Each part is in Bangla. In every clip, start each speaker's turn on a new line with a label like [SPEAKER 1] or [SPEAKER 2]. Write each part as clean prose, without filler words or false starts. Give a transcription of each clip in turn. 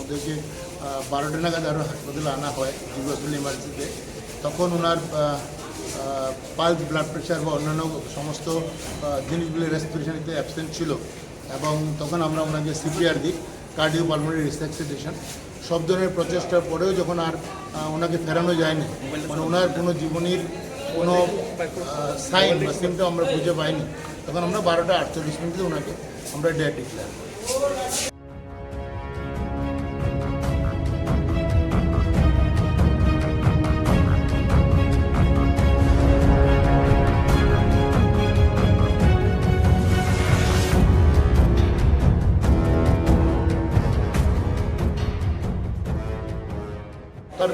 [SPEAKER 1] ওদেরকে 12টা নাগাদ আরও হাসপাতালে আনা হয় যুবহাসপাতাল ইমার্জেন্সিতে। তখন ওনার পালস, ব্লাড প্রেশার বা অন্যান্য সমস্ত জিনিসগুলি রেসপিরেশনিতে অ্যাবসেন্ট ছিল এবং তখন আমরা ওনাকে সিপিআর দিই, কার্ডিও পালমোনারি রিসাসিটেশন। সব ধরনের প্রচেষ্টার পরেও যখন আর ওনাকে ফেরানো যায়নি, মানে ওনার কোনো জীবনীর কোনো সাইন বা সিমটম আমরা বুঝে পাইনি, তখন আমরা 12টা 48 মিনিটে ওনাকে আমরা ডেড ডিক্লেয়ার করি। তার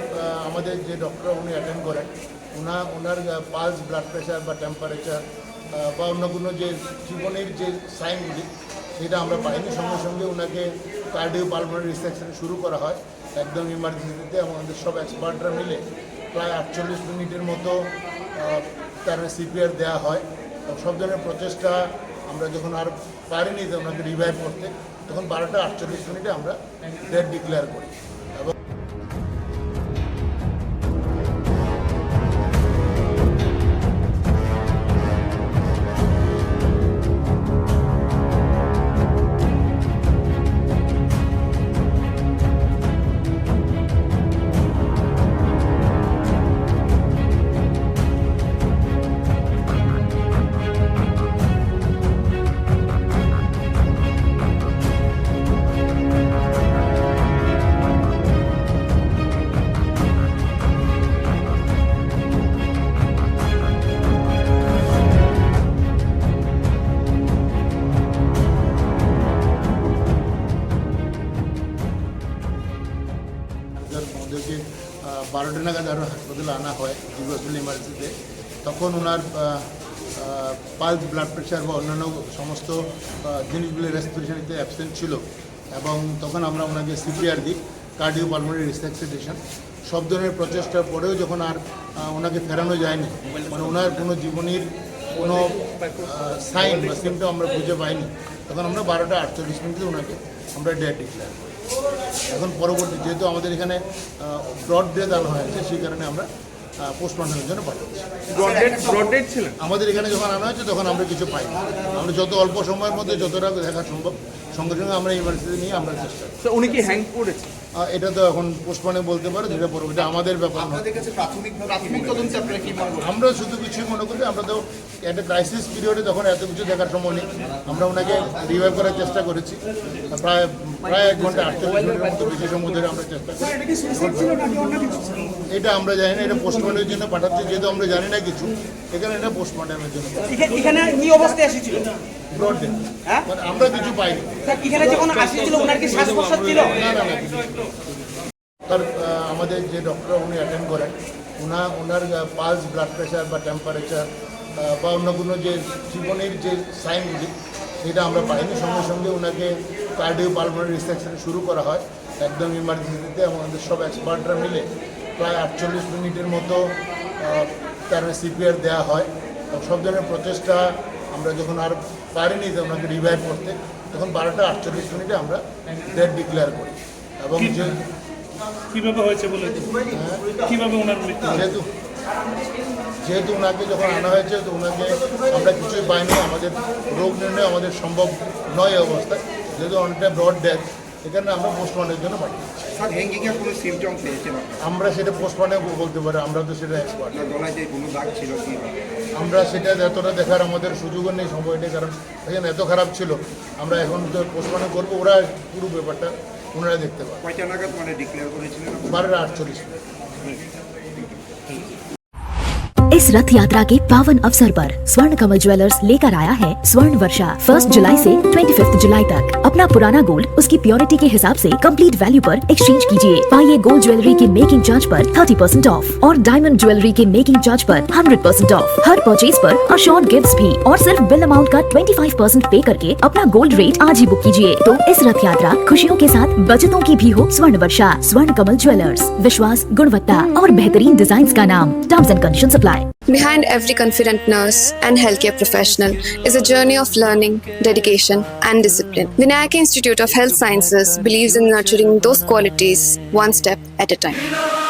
[SPEAKER 1] আমাদের যে ডক্টর উনি অ্যাটেন্ড করেন, ওনার পালস, ব্লাড প্রেশার বা টেম্পারেচার বা অন্য কোনো যে জীবনের যে সাইনগুলি সেটা আমরা পাইনি। সঙ্গে সঙ্গে ওনাকে কার্ডিও পালমোনারি রিসাসিটেশন শুরু করা হয় একদম ইমার্জেন্সিতে। আমাদের সব এক্সপার্টরা মিলে প্রায় 48 মিনিটের মতো তার সিপিআর দেওয়া হয়। সব ধরনের প্রচেষ্টা আমরা যখন আর পারিনি যে ওনাকে রিভাইভ করতে, তখন 12টা 48 মিনিটে আমরা ডেড ডিক্লেয়ার করি। এবং ওদেরকে 12টা নাগাদ আরও হাসপাতালে আনা হয় যুবহাসপাতাল ইমার্জেন্সিতে। তখন ওনার পালস, ব্লাড প্রেশার বা অন্যান্য সমস্ত জিনিসগুলি রেসপিরেশনিতে অ্যাবসেন্ট ছিল এবং তখন আমরা ওনাকে সিপিআর দিই, কার্ডিও পালমোনারি রিসাসিটেশন। সব ধরনের প্রচেষ্টার পরেও যখন আর ওনাকে ফেরানো যায়নি, মানে ওনার কোনো জীবনীর কোনো সাইন বা সিমটম আমরা বুঝে পাইনি, তখন আমরা 12টা 48 মিনিটে ওনাকে আমরা ডেড ডিক্লেয়ার করি। এখন পরবর্তী যেহেতু আমাদের এখানে ব্রড ডেথ আনা হয়েছে, সেই কারণে আমরা পোস্টমর্টমের জন্য পাঠাচ্ছি। আমাদের এখানে যখন আনা হয়েছে তখন আমরা কিছু পাই, আমরা যত অল্প সময়ের মধ্যে যতটা দেখা সম্ভব সঙ্গে সঙ্গে আমরা ইমার্জেন্সি নিয়ে আমরা চেষ্টা করি।
[SPEAKER 2] উনি কি হ্যাং করেছে?
[SPEAKER 1] এটা তো এখন পোস্টমর্টমে বলতে পারো, যেটা পরবর্তী এটা আমাদের ব্যাপার নয়। আমরা শুধু কিছুই মনে করি, আমরা তো একটা ক্রাইসিস পিরিয়ডে তখন এত কিছু দেখার সময় নেই, আমরা ওনাকে রিভাইভ করার চেষ্টা করেছি। প্রায় 1 ঘন্টা 48 মিনিটের মতো বেশি সময় ধরে আমরা চেষ্টা করি। এটা আমরা জানি না, এটা পোস্টমর্টমের জন্য পাঠাচ্ছি, যেহেতু আমরা জানি না কিছু, এখানে এটা পোস্টমর্টমের জন্য।
[SPEAKER 3] এখানে কি অবস্থায় এসেছিল?
[SPEAKER 1] ব্রড ডেথ, মানে আমরা কিছু পাইনি।
[SPEAKER 3] এখানে যখন আসছিল ওনার কি শ্বাস-প্রশ্বাস ছিল?
[SPEAKER 1] না। তার আমাদের যে ডক্টর উনি অ্যাটেন্ড করেন, ওনার পালস, ব্লাড প্রেশার বা টেম্পারেচার বা অন্য কোনো যে জীবনের যে সাইনগুলি সেটা আমরা পাইনি। সঙ্গে সঙ্গে ওনাকে কার্ডিও পালমোনারি রিসাসিটেশন শুরু করা হয় একদম ইমার্জেন্সিতে। আমাদের সব এক্সপার্টরা মিলে প্রায় 48 মিনিটের মতো তার সিপিআর দেওয়া হয়। সব ধরনের প্রচেষ্টা আমরা যখন আর পারিনি যে ওনাকে রিভাইভ করতে, তখন 12টা 48 মিনিটে আমরা ডেড ডিক্লেয়ার করি। এবং
[SPEAKER 4] কিভাবে হয়েছে বলে কিভাবে ওনার মৃত্যু?
[SPEAKER 1] যেহেতু ওনাকে যখন আনা হয়েছে তো ওনাকে আমরা কিছুই পাইনি, আমাদের রোগ নির্ণয় আমাদের সম্ভব নয় এই অবস্থায়, যেহেতু অনেকটা ব্রড ডেথ, এখানে আমরা পোস্টমর্টমের জন্য পাঠিয়েছি। আমরা সেটা পোস্টমর্টমে বলতে পারি, আমরা তো সেটা এক্সপার্ট। আমরা সেটা এতটা দেখার আমাদের সুযোগও নেই, সময়টা, কারণ এখানে এত খারাপ ছিল। আমরা এখন তো পোস্টমর্টম করবো, ওরা পুরো ব্যাপারটা ওনারা দেখতে পাবে। 12টা 48 মিনিট।
[SPEAKER 5] इस रथ यात्रा के पावन अवसर पर स्वर्ण कमल ज्वेलर्स लेकर आया है स्वर्ण वर्षा। 1 जुलाई से 25 जुलाई तक अपना पुराना गोल्ड उसकी प्योरिटी के हिसाब से कंप्लीट वैल्यू पर एक्सचेंज कीजिए। पाइए गोल्ड ज्वेलरी की मेकिंग चार्ज पर 30% ऑफ और डायमंड ज्वेलरी के मेकिंग चार्ज पर 100% ऑफ। हर परचेज पर अशोर्ड गिफ्ट्स भी और सिर्फ बिल अमाउंट का 25% पे करके अपना गोल्ड रेट आज ही बुक कीजिए। तो इस रथ यात्रा खुशियों के साथ बचतों की भी हो स्वर्ण वर्षा। स्वर्ण कमल ज्वेलर्स, विश्वास, गुणवत्ता और बेहतरीन डिजाइन का नाम। Terms and conditions apply.
[SPEAKER 2] Behind every confident nurse and healthcare professional is a journey of learning, dedication, and discipline. Vinayaka Institute of Health Sciences believes in nurturing those qualities one step at a time.